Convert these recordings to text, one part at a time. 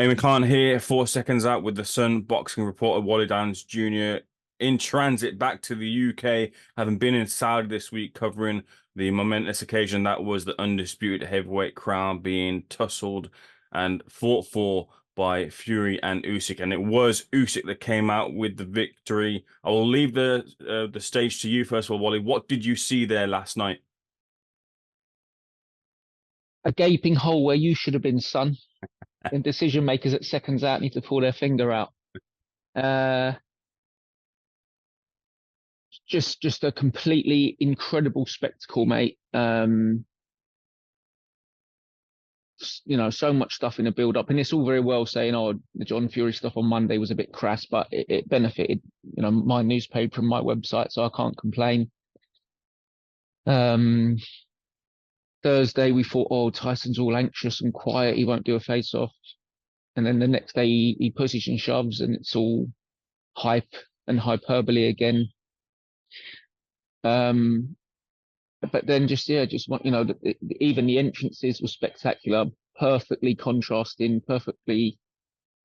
Ayman Khan here, 4 seconds out with the Sun boxing reporter Wally Downes Jr. in transit back to the UK, having been in Saudi this week covering the momentous occasion that was the undisputed heavyweight crown being tussled and fought for by Fury and Usyk. And it was Usyk that came out with the victory. I will leave the stage to you first of all, Wally. What did you see there last night? A gaping hole where you should have been, son. And decision makers at Seconds Out need to pull their finger out. Uh, just a completely incredible spectacle, mate. So much stuff in the build up, and it's all very well saying, "Oh, the John Fury stuff on Monday was a bit crass," but it benefited, my newspaper and my website, so I can't complain. Um, Thursday we thought, "Oh, Tyson's all anxious and quiet; he won't do a face off." And then the next day he pushes and shoves, and it's all hype and hyperbole again. But then even the entrances were spectacular, perfectly contrasting, perfectly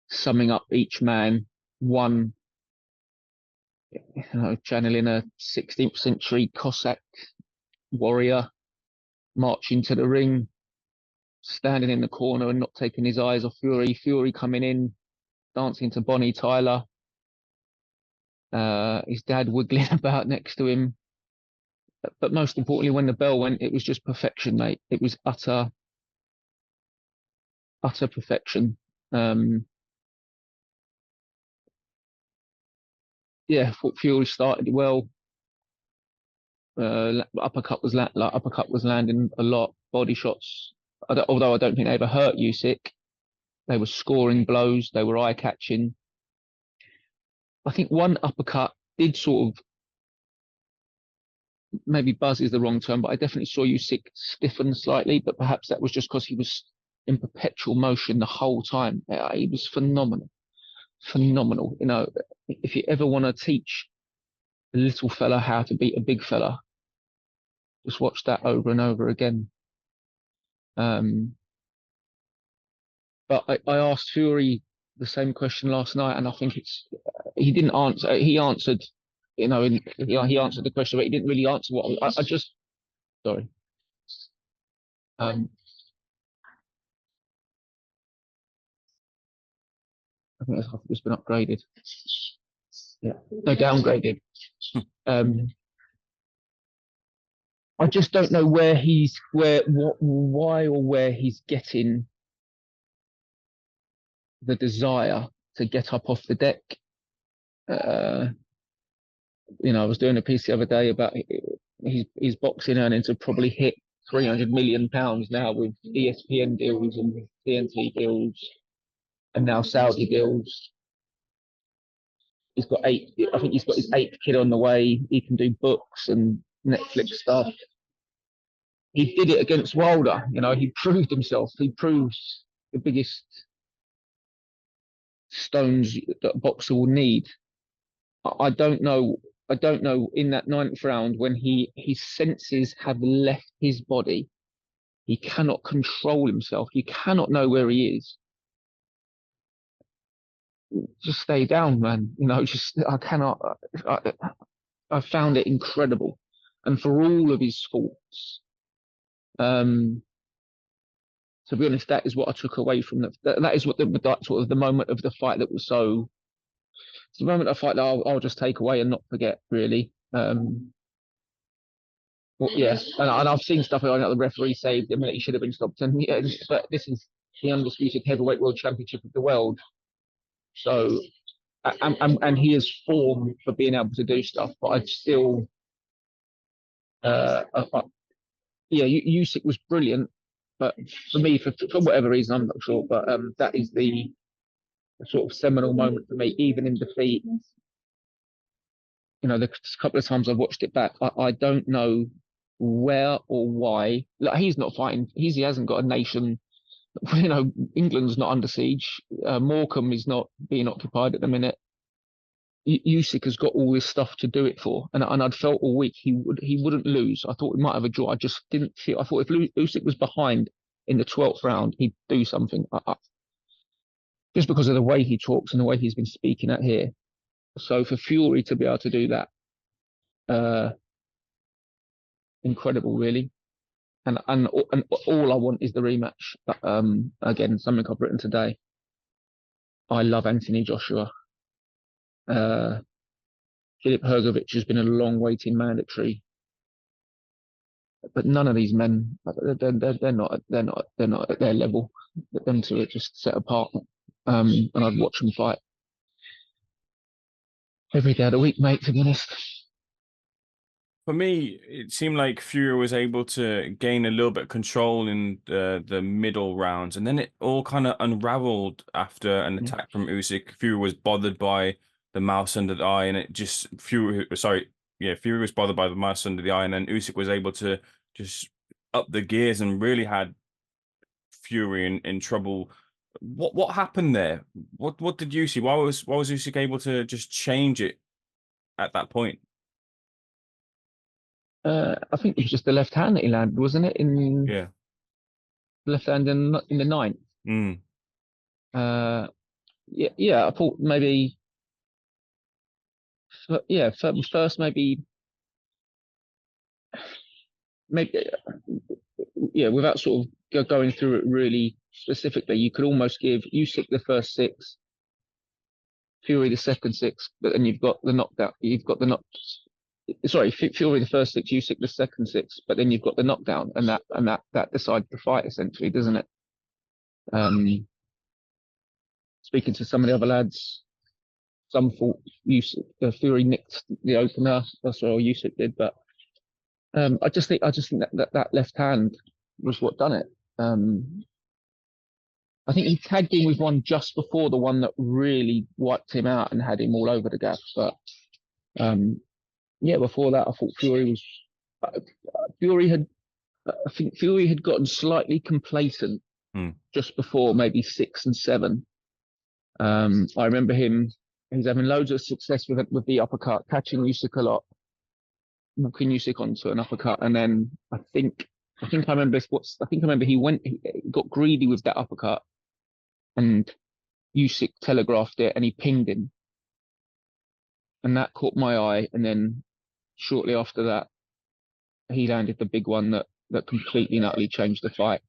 summing up each man. One, channeling a 16th century Cossack warrior marching to the ring, standing in the corner and not taking his eyes off Fury. Fury coming in, dancing to Bonnie Tyler. His dad wiggling about next to him. But most importantly, when the bell went, it was just perfection, mate. It was utter perfection. Yeah, thought Fury started well. Uppercut was landing a lot. Body shots, although I don't think they ever hurt Usyk. They were scoring blows. They were eye catching. I think one uppercut did sort of, maybe buzz is the wrong term, but I definitely saw Usyk stiffen slightly. But perhaps that was just because he was in perpetual motion the whole time. He was phenomenal, phenomenal. If you ever want to teach a little fella how to beat a big fella, just watch that over and over again. But I asked Fury the same question last night, and I think he didn't answer. He answered, he answered the question, but he didn't really answer what I just. Sorry. I think it's been upgraded. Yeah, no, downgraded. I just don't know why or where he's getting the desire to get up off the deck. I was doing a piece the other day about his boxing earnings have probably hit £300 million now with ESPN deals and TNT deals and now Saudi deals. I think he's got his 8th kid on the way. He can do books and Netflix stuff. He did it against Wilder. He proved himself. He proves the biggest stones that a boxer will need. I don't know. In that 9th round, when his senses have left his body, he cannot control himself. You cannot know where he is. Just stay down, man. I cannot. I found it incredible, and for all of his faults. To be honest, that is what I took away from that is what sort of the moment of the fight that was so. It's the moment of the fight that I'll just take away and not forget, really. Well, yeah, and I've seen stuff like the referee saved him and he should have been stopped. And yeah, but this is the undisputed heavyweight world championship of the world. So, and he is formed for being able to do stuff. But I'd still, Usyk was brilliant. But for me, for whatever reason, I'm not sure. But that is the sort of seminal moment for me, even in defeat. The couple of times I've watched it back, I don't know where or why. Like, he's not fighting. He hasn't got a nation. England's not under siege. Morecambe is not being occupied at the minute. Usyk has got all this stuff to do it for, and I'd felt all week he wouldn't lose. I thought we might have a draw. I just didn't feel. I thought if Usyk was behind in the 12th round, he'd do something. just because of the way he talks and the way he's been speaking out here. So for Fury to be able to do that, uh, incredible, really. And all I want is the rematch. But again, something I've written today. I love Anthony Joshua. Filip Hrgovic has been a long waiting mandatory, but none of these men, they're not at their level. Them two are just set apart. And I'd watch them fight every day of the week, mate. To be honest. For me, it seemed like Fury was able to gain a little bit of control in the middle rounds, and then it all kind of unraveled after an Yeah. attack from Usyk. Fury was bothered by the mouse under the eye, and it just Fury was bothered by the mouse under the eye, and then Usyk was able to just up the gears and really had Fury in trouble. What happened there? What did you see? Why was Usyk able to just change it at that point? I think it was just the left hand that he landed, wasn't it? In Yeah. left hand in the ninth. Mm. Uh, yeah, yeah. I thought maybe, yeah, first maybe, yeah. Without sort of going through it really specifically, you could almost give Usyk the first six, Fury the second six, but then you've got the knockdown. You've got the knock. Sorry, Fury the first six, Usyk the second six, but then you've got the knockdown, and that decides the fight essentially, doesn't it? Um, Speaking to some of the other lads, some thought Fury nicked the opener. That's what Usyk did, but I just think that left hand was what done it. I think he tagged in with one just before the one that really wiped him out and had him all over the gap. But um, yeah, before that, I thought uh, Fury had, I think Fury had gotten slightly complacent Mm. just before maybe 6 and 7. I remember he's having loads of success with the uppercut, catching Usyk a lot, walking Usyk onto an uppercut, and then I remember he got greedy with that uppercut, and Usyk telegraphed it, and he pinged him, and that caught my eye, and then shortly after that, he landed the big one that completely and utterly changed the fight.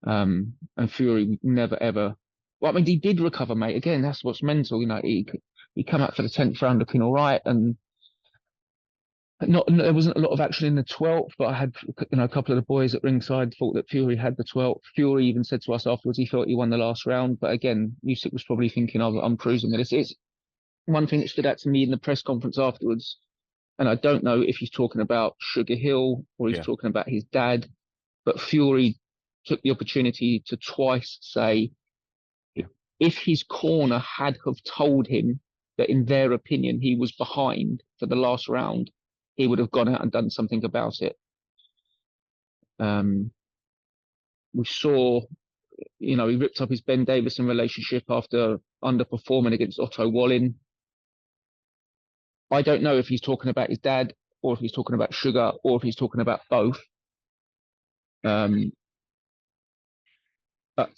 And Fury would never ever. Well, I mean, he did recover, mate. Again, that's what's mental. He come out for the 10th round looking all right, and not there wasn't a lot of action in the 12th. But I had a couple of the boys at ringside thought that Fury had the 12th. Fury even said to us afterwards he thought he won the last round. But again, Usyk was probably thinking, "Oh, I'm cruising with this." It's one thing that stood out to me in the press conference afterwards, and I don't know if he's talking about Sugar Hill or he's Yeah. talking about his dad, but Fury took the opportunity to twice say, Yeah. if his corner had have told him that in their opinion he was behind for the last round, he would have gone out and done something about it. We saw, he ripped up his Ben Davison relationship after underperforming against Otto Wallin. I don't know if he's talking about his dad or if he's talking about Sugar or if he's talking about both. Um, but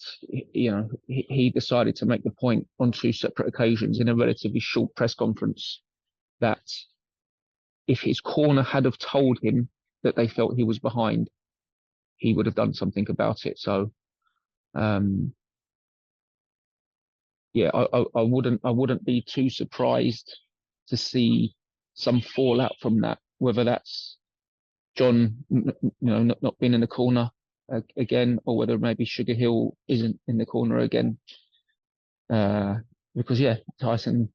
he decided to make the point on 2 separate occasions in a relatively short press conference that if his corner had have told him that they felt he was behind, he would have done something about it. So, yeah, I wouldn't be too surprised to see some fallout from that, whether that's John, not being in the corner again, or whether maybe Sugar Hill isn't in the corner again. Because yeah, Tyson,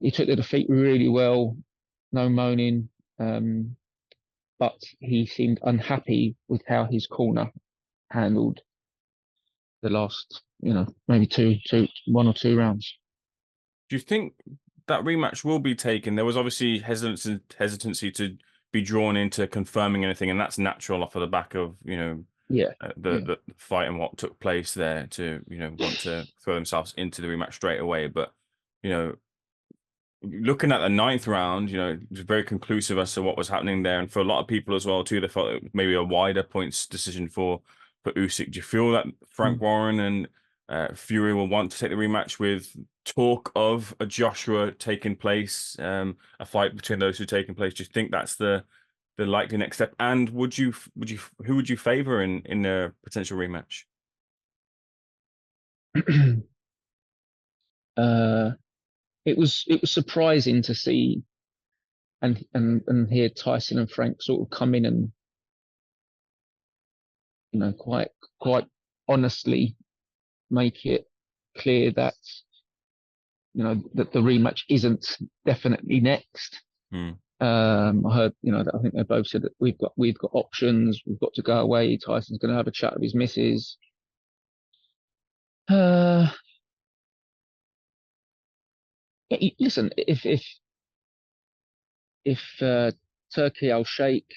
he took the defeat really well, no moaning, but he seemed unhappy with how his corner handled the last, maybe 1 or 2 rounds. Do you think that rematch will be taken? There was obviously hesitancy to be drawn into confirming anything, and that's natural off of the back of Yeah, yeah. the fight and what took place there to want to throw themselves into the rematch straight away. But you know, looking at the ninth round, it was very conclusive as to what was happening there, and for a lot of people as well too, they felt it was maybe a wider points decision for Usyk. Do you feel that Frank Mm. Warren and Fury will want to take the rematch with talk of a Joshua taking place, a fight between those two taking place. Do you think that's the likely next step? And who would you favor in a potential rematch? uh, it was surprising to see and hear Tyson and Frank sort of come in and quite honestly make it clear that that the rematch isn't definitely next. Hmm. I heard that I think they both said that we've got options. We've got to go away. Tyson's going to have a chat with his missus. Uh, Listen, if Turkey Al Sheikh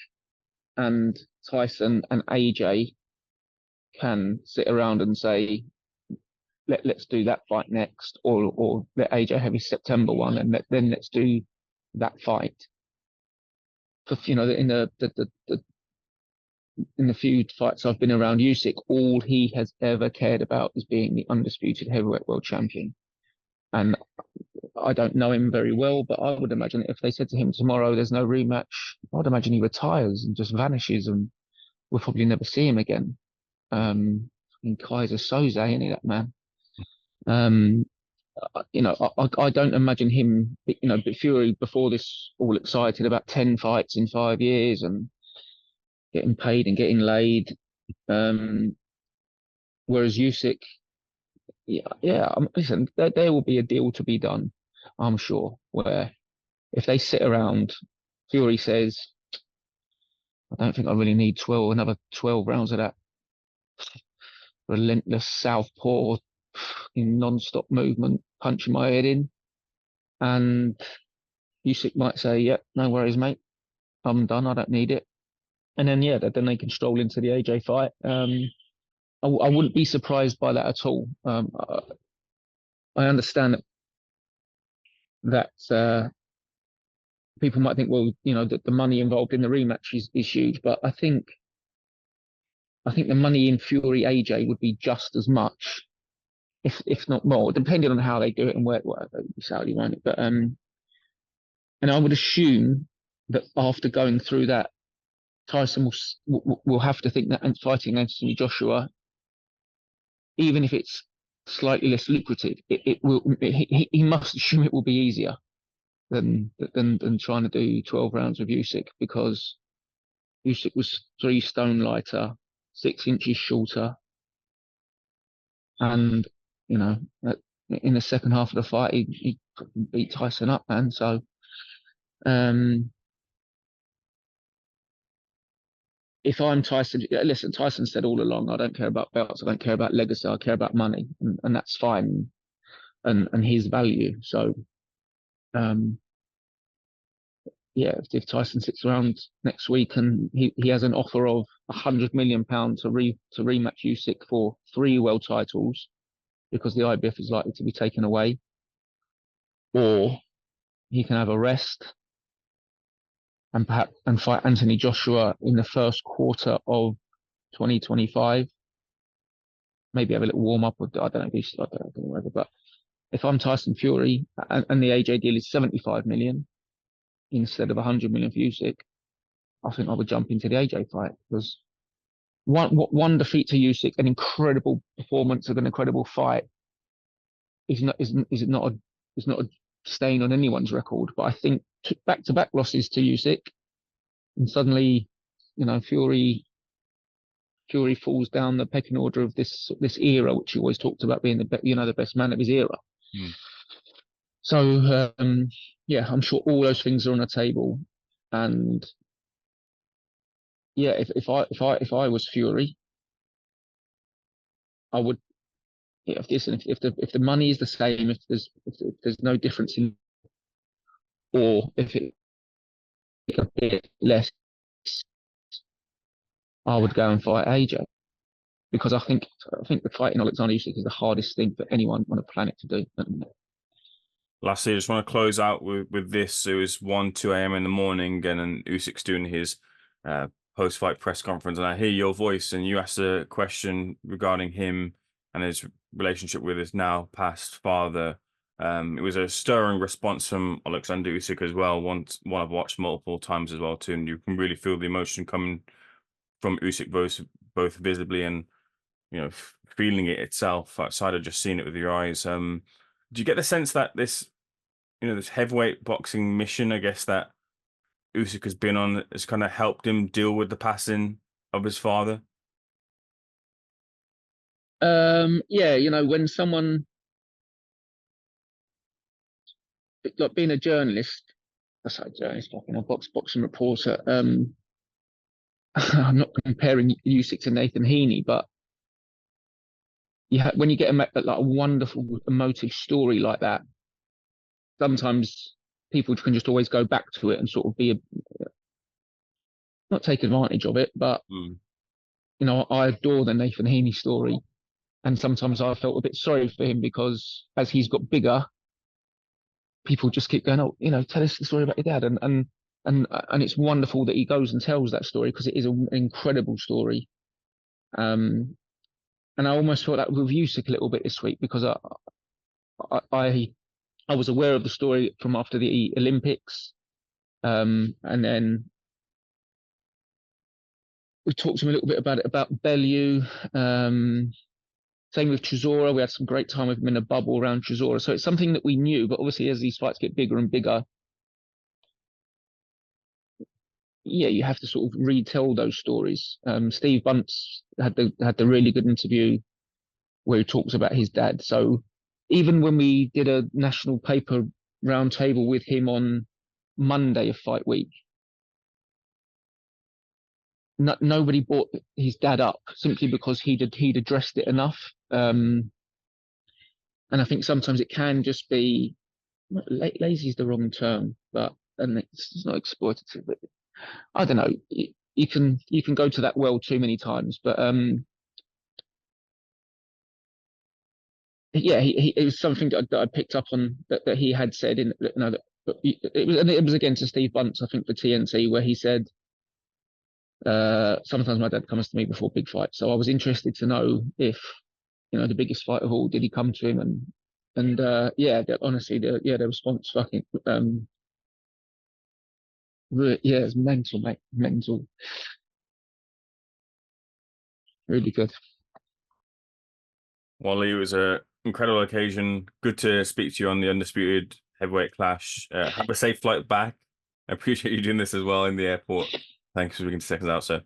and Tyson and AJ can sit around and say, let's do that fight next, or let AJ have his September one, and then let's do that fight. For in the few fights I've been around Usyk, all he has ever cared about is being the undisputed heavyweight world champion. And I don't know him very well, but I would imagine if they said to him tomorrow there's no rematch, I'd imagine he retires and just vanishes, and we'll probably never see him again. In Kaiser Soze, ain't he, that man? Um, I don't imagine him, but Fury before this all excited about 10 fights in 5 years and getting paid and getting laid. Um, Whereas Usyk, yeah, listen, there will be a deal to be done, I'm sure, where if they sit around, Fury says, I don't think I really need another 12 rounds of that relentless southpaw in non-stop movement, punching my head in. And Usyk might say, yeah, no worries, mate. I'm done. I don't need it. And then, yeah, then they can stroll into the AJ fight. I wouldn't be surprised by that at all. I understand that people might think, well, that the money involved in the rematch is huge, but I think the money in Fury AJ would be just as much, if not more, depending on how they do it and where Saudi won it. But and I would assume that after going through that, Tyson will have to think that and fighting Anthony Joshua, even if it's slightly less lucrative, he must assume it will be easier than trying to do 12 rounds with Usyk, because Usyk was 3 stone lighter, 6 inches shorter, and you know in the second half of the fight he beat Tyson up, man. So um, if I'm Tyson, listen, Tyson said all along, I don't care about belts, I don't care about legacy, I care about money, and that's fine, and his value. So um, yeah, if Tyson sits around next week and he has an offer of £100 million to rematch Usyk for 3 world titles because the IBF is likely to be taken away, or he can have a rest and perhaps fight Anthony Joshua in the first quarter of 2025. Maybe have a little warm up. I don't know. I don't know whether, but if I'm Tyson Fury and the AJ deal is 75 million instead of 100 million for Usyk, I think I would jump into the AJ fight, because one defeat to Usyk, an incredible performance of an incredible fight, is not a stain on anyone's record. But I think back-to-back losses to Usyk, and suddenly, Fury falls down the pecking order of this era, which he always talked about being the best man of his era. Hmm. So yeah, I'm sure all those things are on the table, and yeah, if I was Fury, I would. Yeah, if the money is the same, if there's no difference in, or if it's a bit less, I would go and fight AJ, because I think the fighting Oleksandr Usyk is the hardest thing for anyone on the planet to do. Lastly, I just want to close out with this. It was 2 a.m. in the morning, and then Usyk's doing his post-fight press conference, and I hear your voice, and you asked a question regarding him and his relationship with his now past father. It was a stirring response from Oleksandr Usyk as well. One I've watched multiple times as well too, and you can really feel the emotion coming from Usyk both visibly and feeling it itself outside of just seeing it with your eyes. Do you get the sense that this this heavyweight boxing mission, I guess, that Usyk has been on has kind of helped him deal with the passing of his father? Yeah, when someone like being a journalist, I say journalist, fucking a boxing reporter. I'm not comparing Usyk to Nathan Heaney, but when you get like a wonderful emotive story like that, sometimes people can just always go back to it and sort of not take advantage of it, but Mm. I adore the Nathan Heaney story, and sometimes I felt a bit sorry for him because as he's got bigger, people just keep going, oh, tell us the story about your dad, and it's wonderful that he goes and tells that story because it is an incredible story. And I almost felt that with Usyk a little bit this week because I, I I was aware of the story from after the Olympics. And then we talked to him a little bit about Bellew. Same with Chisora. We had some great time with him in a bubble around Chisora. So it's something that we knew, but obviously as these fights get bigger and bigger, yeah, you have to sort of retell those stories. Steve Bunce had the really good interview where he talks about his dad. So even when we did a national paper roundtable with him on Monday of fight week, nobody brought his dad up simply because he'd addressed it enough. And I think sometimes it can just be lazy is the wrong term, but and it's not exploitative. But I don't know. You can go to that well too many times, but yeah, it was something that I picked up on that he had said in that it was again to Steve Bunce, I think, for TNT, where he said sometimes my dad comes to me before big fights. So I was interested to know if the biggest fight of all, did he come to him? And yeah, honestly, the response fucking yeah, it's mental, mate, mental, really good. Wally, it was a incredible occasion. Good to speak to you on the undisputed heavyweight clash. Have a safe flight back. I appreciate you doing this as well in the airport. Thanks for speaking to Seconds Out, sir.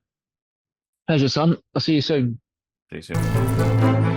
Pleasure, son. I'll see you soon. See you soon.